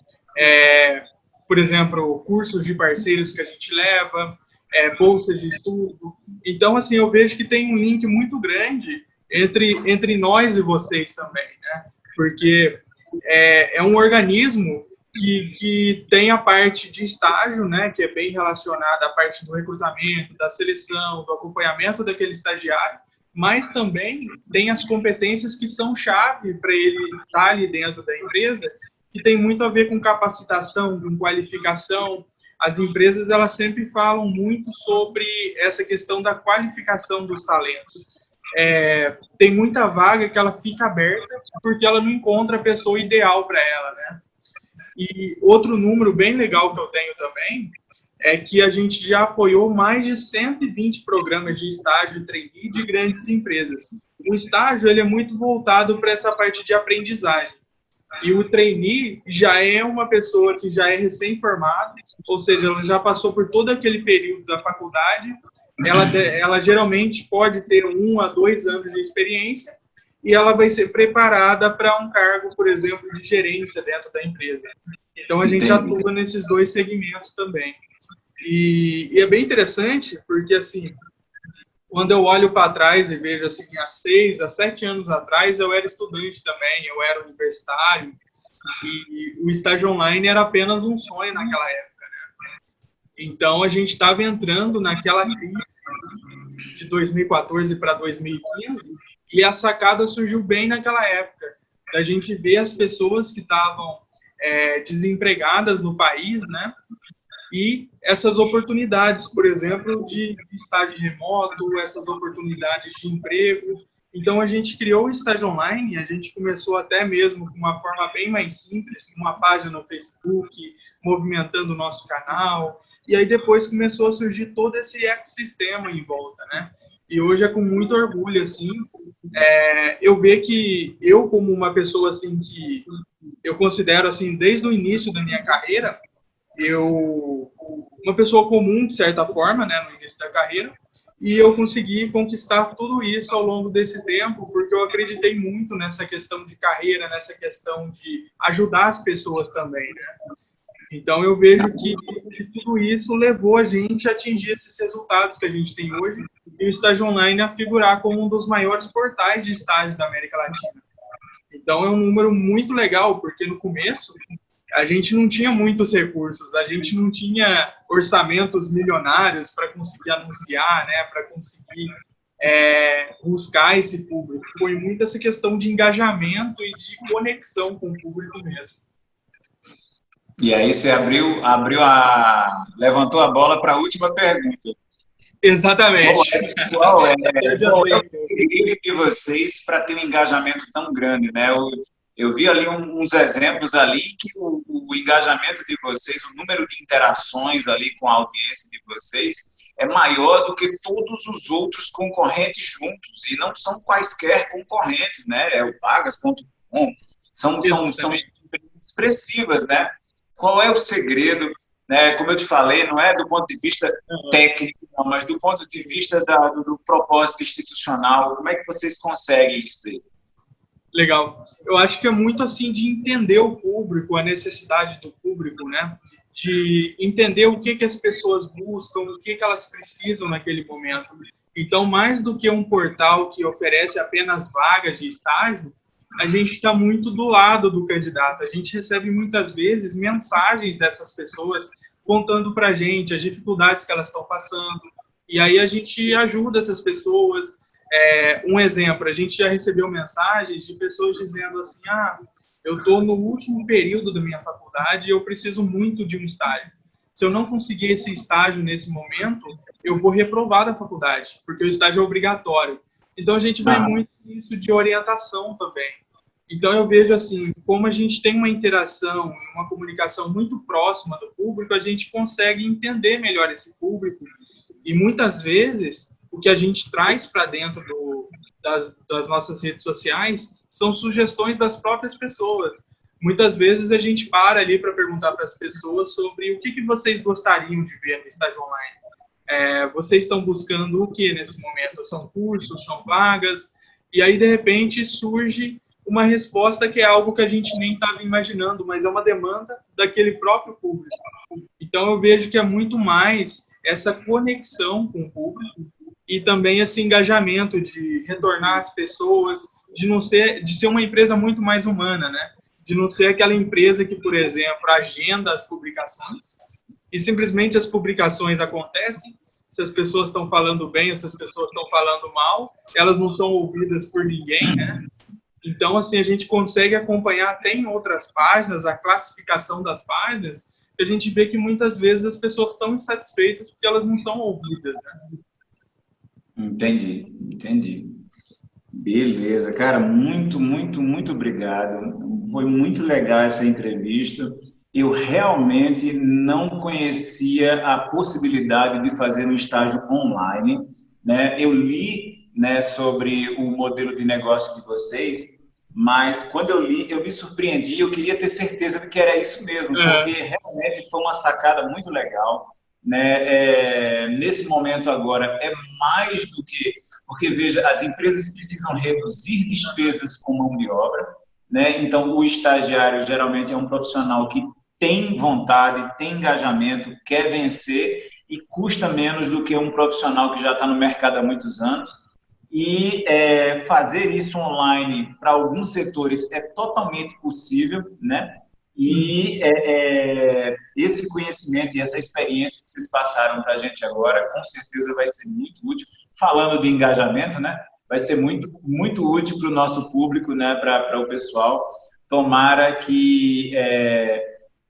por exemplo, cursos de parceiros que a gente leva, bolsas de estudo. Então, assim, eu vejo que tem um link muito grande entre nós e vocês também, né? Porque é um organismo que tem a parte de estágio, né, que é bem relacionada à parte do recrutamento, da seleção, do acompanhamento daquele estagiário, mas também tem as competências que são chave para ele estar ali dentro da empresa, que tem muito a ver com capacitação, com qualificação. As empresas, elas sempre falam muito sobre essa questão da qualificação dos talentos. Tem muita vaga que ela fica aberta porque ela não encontra a pessoa ideal para ela, né? E outro número bem legal que eu tenho também é que a gente já apoiou mais de 120 programas de estágio e trainee de grandes empresas. O estágio, ele é muito voltado para essa parte de aprendizagem. E o trainee já é uma pessoa que já é recém-formada, ou seja, ela já passou por todo aquele período da faculdade, ela geralmente pode ter 1 a 2 anos de experiência e ela vai ser preparada para um cargo, por exemplo, de gerência dentro da empresa. Então, a gente atua nesses 2 segmentos também. E é bem interessante, porque, assim, quando eu olho para trás e vejo, assim, há 6 a 7 anos atrás, eu era estudante também, eu era universitário, e o estágio online era apenas um sonho naquela época, né? Então, a gente estava entrando naquela crise de 2014 para 2015, e a sacada surgiu bem naquela época, da gente ver as pessoas que estavam desempregadas no país, né? E essas oportunidades, por exemplo, de estágio remoto, essas oportunidades de emprego. Então, a gente criou o estágio online, a gente começou até mesmo com uma forma bem mais simples, com uma página no Facebook, movimentando o nosso canal, e aí depois começou a surgir todo esse ecossistema em volta, né? E hoje é com muito orgulho, assim, eu ver que eu, como uma pessoa, assim, que eu considero, assim, desde o início da minha carreira, uma pessoa comum, de certa forma, né, no início da carreira, e eu consegui conquistar tudo isso ao longo desse tempo, porque eu acreditei muito nessa questão de carreira, nessa questão de ajudar as pessoas também, né? Então, eu vejo que tudo isso levou a gente a atingir esses resultados que a gente tem hoje, e o estágio online a figurar como um dos maiores portais de estágio da América Latina. Então, é um número muito legal, porque no começo a gente não tinha muitos recursos, a gente não tinha orçamentos milionários para conseguir anunciar, né, para conseguir buscar esse público. Foi muito essa questão de engajamento e de conexão com o público mesmo. E aí você levantou a bola para a última pergunta. Exatamente. Qual é o segredo de vocês para ter um engajamento tão grande, né? Eu vi ali uns exemplos ali que o engajamento de vocês, o número de interações ali com a audiência de vocês é maior do que todos os outros concorrentes juntos, e não são quaisquer concorrentes, né? É o Vagas.com, são expressivas, né? Qual é o segredo, né? Como eu te falei, não é do ponto de vista técnico, não, mas do ponto de vista do propósito institucional, como é que vocês conseguem isso aí? Legal. Eu acho que é muito assim de entender o público, a necessidade do público, né? De entender o que as pessoas buscam, o que elas precisam naquele momento. Então, mais do que um portal que oferece apenas vagas de estágio, a gente está muito do lado do candidato. A gente recebe muitas vezes mensagens dessas pessoas contando para a gente as dificuldades que elas estão passando. E aí a gente ajuda essas pessoas. Um exemplo, a gente já recebeu mensagens de pessoas dizendo assim, eu estou no último período da minha faculdade e eu preciso muito de um estágio. Se eu não conseguir esse estágio nesse momento, eu vou reprovar da faculdade, porque o estágio é obrigatório. Então, a gente vai muito nisso de orientação também. Então, eu vejo assim, como a gente tem uma interação, uma comunicação muito próxima do público, a gente consegue entender melhor esse público. E muitas vezes, o que a gente traz para dentro das nossas redes sociais são sugestões das próprias pessoas. muitas vezes a gente para ali para perguntar para as pessoas sobre o que vocês gostariam de ver no estágio online. Vocês estão buscando o que nesse momento? São cursos, são vagas? E aí, de repente, surge uma resposta que é algo que a gente nem estava imaginando, mas é uma demanda daquele próprio público. Então, eu vejo que é muito mais essa conexão com o público e também esse engajamento de retornar as pessoas, de ser uma empresa muito mais humana, né? De não ser aquela empresa que, por exemplo, agenda as publicações e simplesmente as publicações acontecem, se as pessoas estão falando bem ou se as pessoas estão falando mal, elas não são ouvidas por ninguém, né? Então, assim, a gente consegue acompanhar até em outras páginas, a classificação das páginas, e a gente vê que muitas vezes as pessoas estão insatisfeitas porque elas não são ouvidas, né? Entendi. Beleza, cara, muito, muito, muito obrigado. Foi muito legal essa entrevista. Eu realmente não conhecia a possibilidade de fazer um estágio online, né? Eu li, né, sobre o modelo de negócio de vocês, mas quando eu li, eu me surpreendi. Eu queria ter certeza de que era isso mesmo, porque realmente foi uma sacada muito legal, né? Nesse momento agora é mais do que... Porque, veja, as empresas precisam reduzir despesas com mão de obra, né? Então, o estagiário geralmente é um profissional que tem vontade, tem engajamento, quer vencer e custa menos do que um profissional que já está no mercado há muitos anos. E fazer isso online para alguns setores é totalmente possível, né? E esse conhecimento e essa experiência que vocês passaram para a gente agora, com certeza vai ser muito útil. Falando de engajamento, né? Vai ser muito, muito útil para o nosso público, né? Para o pessoal. Tomara que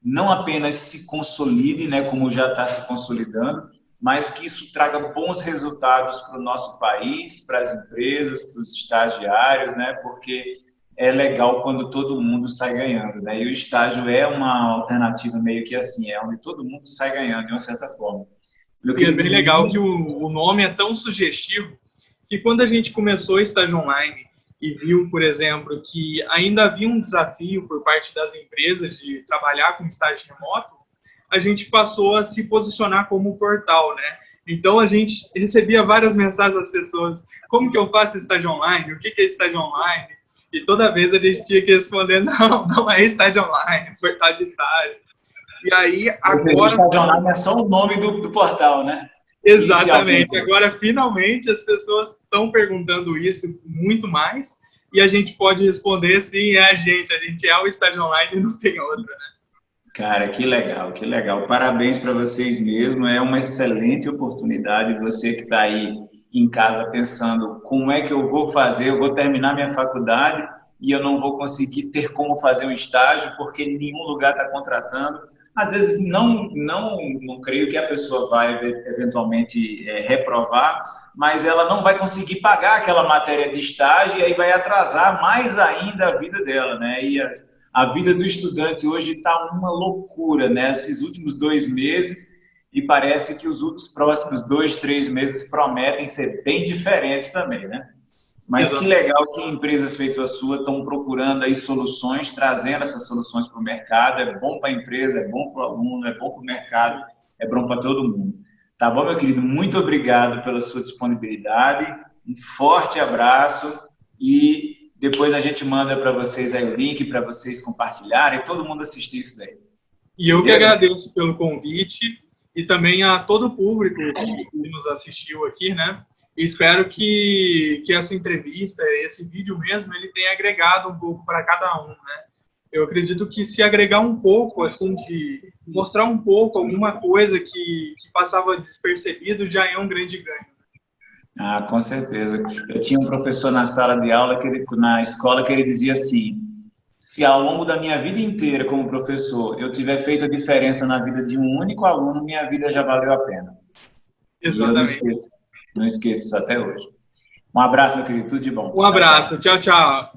não apenas se consolide, né? Como já está se consolidando, mas que isso traga bons resultados para o nosso país, para as empresas, para os estagiários, né? Porque é legal quando todo mundo sai ganhando, né? E o estágio é uma alternativa meio que assim, onde todo mundo sai ganhando, de uma certa forma. E é bem legal que o nome é tão sugestivo que quando a gente começou o estágio online e viu, por exemplo, que ainda havia um desafio por parte das empresas de trabalhar com estágio remoto, a gente passou a se posicionar como portal, né? Então, a gente recebia várias mensagens das pessoas: como que eu faço estágio online? O que é estágio online? E toda vez a gente tinha que responder: não é estágio online, é portal de estágio. E aí, agora... O estágio online é só o nome do portal, né? Exatamente. Agora, finalmente, as pessoas estão perguntando isso muito mais e a gente pode responder: sim, é a gente é o estágio online e não tem outra, né? Cara, que legal, que legal. Parabéns para vocês mesmo. É uma excelente oportunidade. Você que está aí em casa pensando como é que eu vou fazer, eu vou terminar minha faculdade e eu não vou conseguir ter como fazer um estágio porque nenhum lugar está contratando. Às vezes não creio que a pessoa vai eventualmente reprovar, mas ela não vai conseguir pagar aquela matéria de estágio e aí vai atrasar mais ainda a vida dela, né? E a vida do estudante hoje está uma loucura, né? Esses últimos 2 meses, e parece que os próximos 2, 3 meses prometem ser bem diferentes também, né? Mas que legal que empresas feitas a sua estão procurando aí soluções, trazendo essas soluções para o mercado. É bom para a empresa, é bom para o aluno, é bom para o mercado, é bom para todo mundo. Tá bom, meu querido? Muito obrigado pela sua disponibilidade. Um forte abraço e depois a gente manda para vocês aí o link para vocês compartilharem e todo mundo assistir isso daí. E eu que agradeço pelo convite e também a todo o público que nos assistiu aqui, né? E espero que essa entrevista, esse vídeo mesmo, ele tenha agregado um pouco para cada um, né? Eu acredito que se agregar um pouco, assim, de mostrar um pouco alguma coisa que passava despercebido, já é um grande ganho. Ah, com certeza. Eu tinha um professor na sala de aula, na escola, que ele dizia assim: se ao longo da minha vida inteira como professor eu tiver feito a diferença na vida de um único aluno, minha vida já valeu a pena. Exatamente. Não esqueço isso até hoje. Um abraço, meu querido. Tudo de bom. Um abraço. Tchau, tchau.